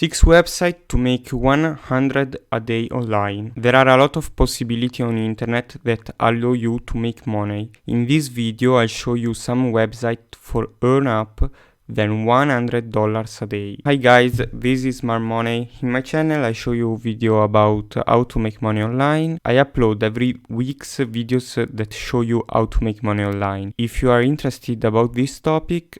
6 websites to make 100 a day online. There are a lot of possibilities on internet that allow you to make money. In this video I'll show you some websites for earn up than $100 a day. Hi guys, this is Smart Money. In my channel I show you video about how to make money online. I upload every week's videos that show you how to make money online. If you are interested about this topic,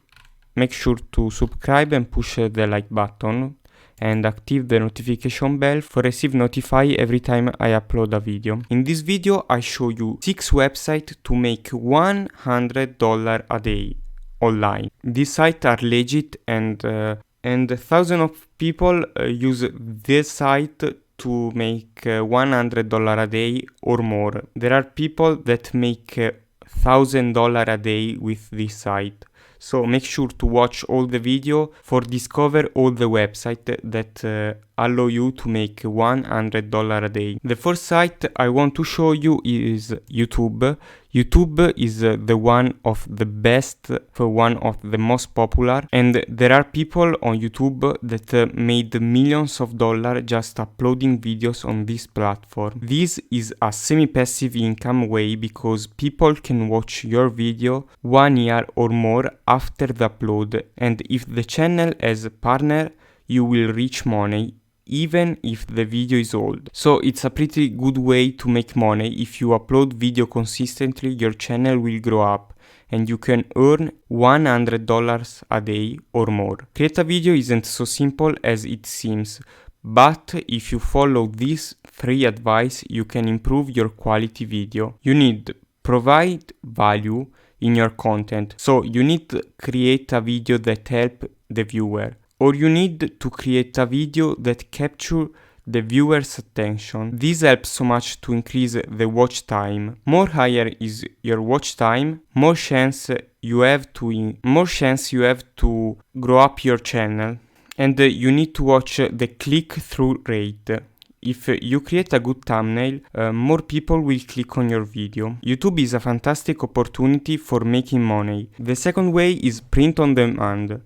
make sure to subscribe and push the like button and active the notification bell for receive notify every time I upload a video. In this video I show you 6 websites to make $100 a day online. These sites are legit and thousands of people use this site to make $100 a day or more. There are people that make $1,000 a day with this site. So make sure to watch all the video for discover all the websites that allow you to make $100 a day. The first site I want to show you is YouTube. YouTube is the one of the best, one of the most popular, and there are people on YouTube that made millions of dollars just uploading videos on this platform. This is a semi-passive income way because people can watch your video 1 year or more after the upload, and if the channel has a partner, you will reach money even if the video is old. So it's a pretty good way to make money. If you upload video consistently, your channel will grow up and you can earn $100 a day or more. Create a video isn't so simple as it seems, but if you follow these 3 advice, you can improve your quality video. You need provide value in your content. So you need to create a video that help the viewer, or you need to create a video that capture the viewer's attention. This helps so much to increase the watch time. More higher is your watch time, more chance you have to grow up your channel, and you need to watch the click-through rate. If you create a good thumbnail, more people will click on your video. YouTube is a fantastic opportunity for making money. The second way is print on demand.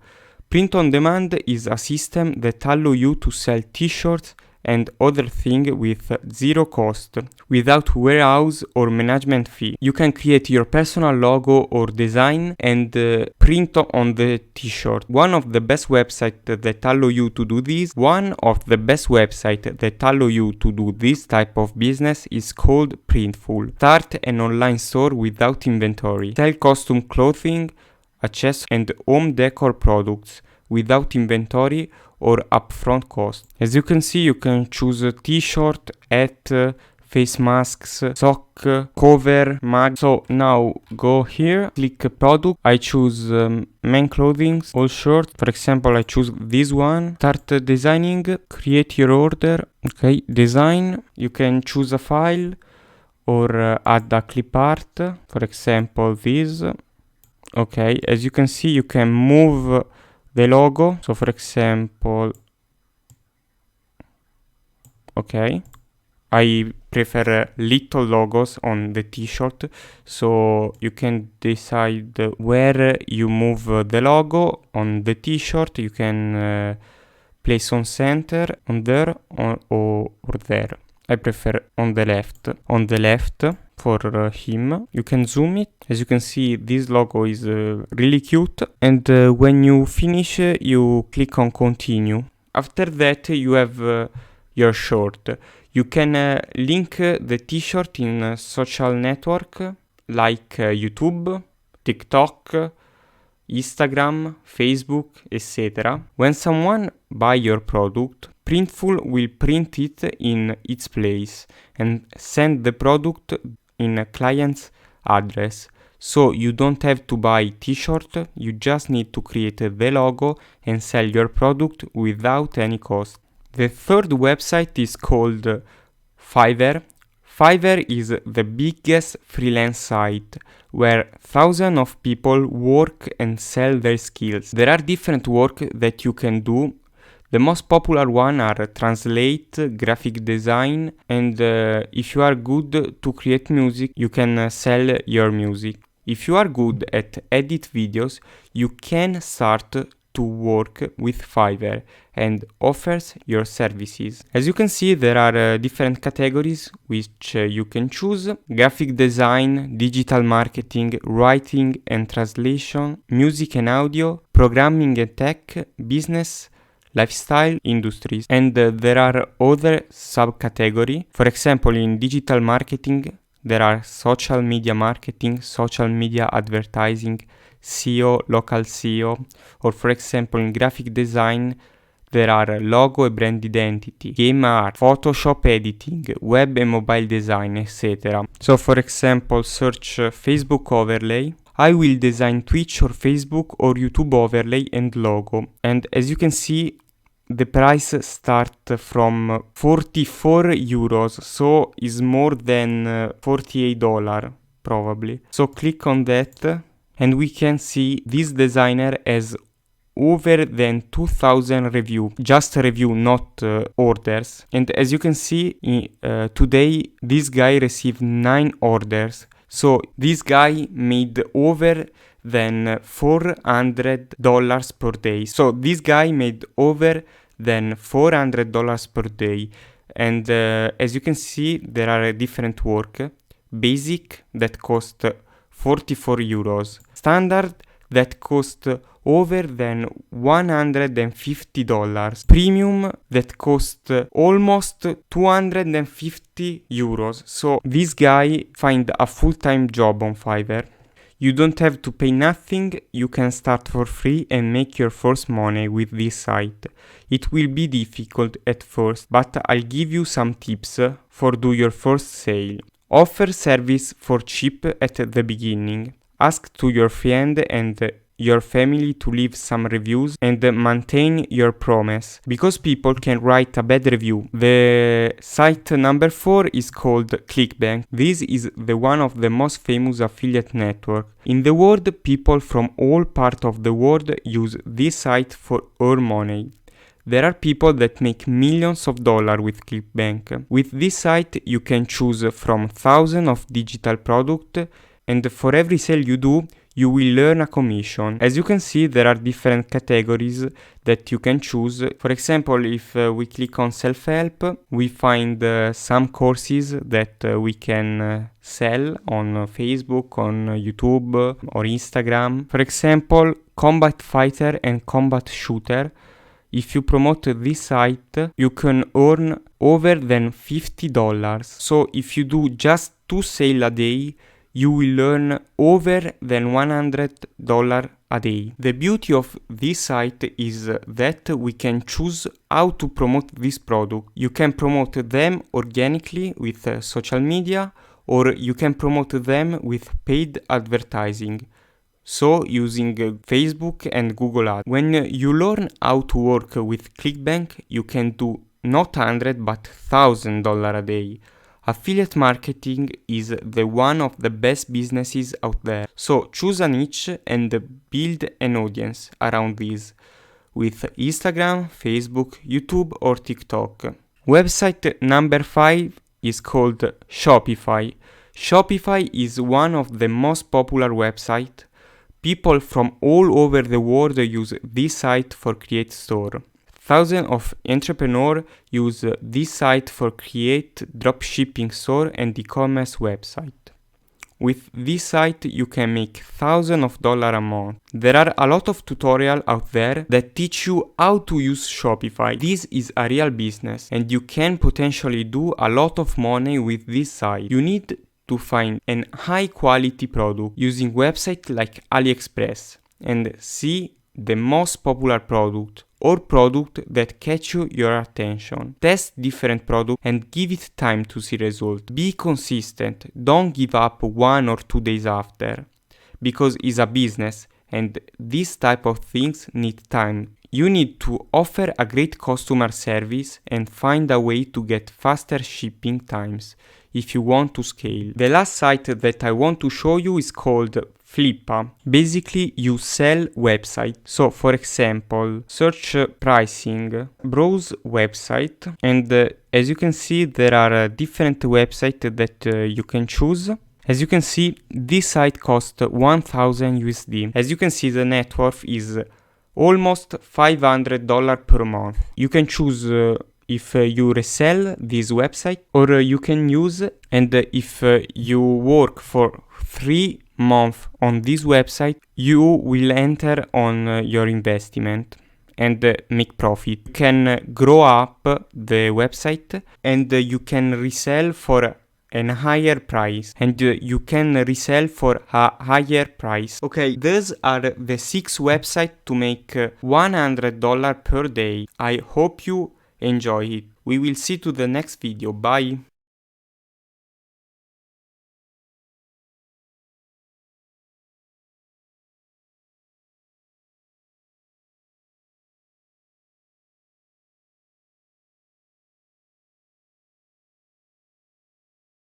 Print on demand is a system that allows you to sell t-shirts and other things with zero cost, without warehouse or management fee. You can create your personal logo or design and print on the t-shirt. One of the best websites that allow you to do this type of business is called Printful. Start an online store without inventory. Sell custom clothing, accessories and home decor products without inventory or upfront cost. As you can see, you can choose a t-shirt, hat, face masks, sock, cover, mug. So now go here, click product. I choose men clothing, all short. For example, I choose this one. Start designing, create your order. Okay, design. You can choose a file or add a clip art. For example, this. Okay, as you can see, you can move the logo. So for example, okay, I prefer little logos on the t-shirt, so you can decide where you move the logo on the t-shirt. You can place on center, on there, or there. I prefer on the left for him. You can zoom it. As you can see, this logo is really cute, and when you finish, you click on continue. After that, you have your shirt. You can link the t-shirt in a social network like YouTube, TikTok, Instagram, Facebook, etc. When someone buy your product, Printful will print it in its place and send the product in a client's address. So you don't have to buy t-shirt, you just need to create the logo and sell your product without any cost. The third website is called Fiverr. Fiverr is the biggest freelance site where thousands of people work and sell their skills. There are different work that you can do. The most popular one are translate, graphic design, and if you are good to create music, you can sell your music. If you are good at edit videos, you can start to work with Fiverr and offers your services. As you can see, there are different categories which you can choose: graphic design, digital marketing, writing and translation, music and audio, programming and tech, business, lifestyle, industries. And there are other subcategories. For example, in digital marketing, there are social media marketing, social media advertising, SEO, local SEO, or for example in graphic design, there are logo and brand identity, game art, Photoshop editing, web and mobile design, etc. So for example, search Facebook overlay. I will design Twitch or Facebook or YouTube overlay and logo. And as you can see, the price starts from 44 euros, so is more than $48 probably. So click on that and we can see this designer has over than 2000 review, just review, not orders. And as you can see, today this guy received 9 orders. So this guy made over than $400 per day. So this guy made over than $400 per day. And as you can see, there are different work. Basic that cost 44 euros. Standard that cost over than $150. Premium that cost almost 250 euros. So this guy find a full-time job on Fiverr. You don't have to pay nothing, you can start for free and make your first money with this site. It will be difficult at first, but I'll give you some tips for do your first sale. Offer service for cheap at the beginning. Ask to your friend and your family to leave some reviews and maintain your promise, because people can write a bad review. The site number 4 is called ClickBank. This is the one of the most famous affiliate network. In the world, people from all parts of the world use this site for earn money. There are people that make millions of dollars with ClickBank. With this site, you can choose from thousands of digital products, and for every sale you do, you will earn a commission. As you can see, there are different categories that you can choose. For example, if we click on self-help, we find some courses that we can sell on Facebook, on YouTube or Instagram. For example, combat fighter and combat shooter. If you promote this site, you can earn over than $50. So if you do just 2 sales a day, you will earn over than $100 a day. The beauty of this site is that we can choose how to promote this product. You can promote them organically with social media, or you can promote them with paid advertising. So using Facebook and Google Ads. When you learn how to work with ClickBank, you can do not $100 but $1,000 a day. Affiliate marketing is the one of the best businesses out there. So choose a niche and build an audience around this with Instagram, Facebook, YouTube or TikTok. Website number 5 is called Shopify. Shopify is one of the most popular websites. People from all over the world use this site for create store. Thousands of entrepreneurs use this site for create dropshipping store and e-commerce website. With this site, you can make thousands of dollars a month. There are a lot of tutorials out there that teach you how to use Shopify. This is a real business and you can potentially do a lot of money with this site. You need to find an high quality product using websites like AliExpress and see the most popular product or product that catch your attention. Test different products and give it time to see results. Be consistent. Don't give up 1 or 2 days after, because it's a business and this type of things need time. You need to offer a great customer service and find a way to get faster shipping times if you want to scale. The last site that I want to show you is called Flippa. Basically, you sell website. So for example, search pricing, browse website, and as you can see, there are different websites that you can choose. As you can see, this site costs 1000 USD. As you can see, the net worth is almost $500 per month. You can choose if you resell this website, or you can use, and if you work for 3 months on this website, you will enter on your investment and make profit. You can grow up the website, and you can resell for a higher price, and you can resell for a higher price. Okay, these are the 6 websites to make $100 per day. I hope you enjoy it. We will see to the next video. Bye.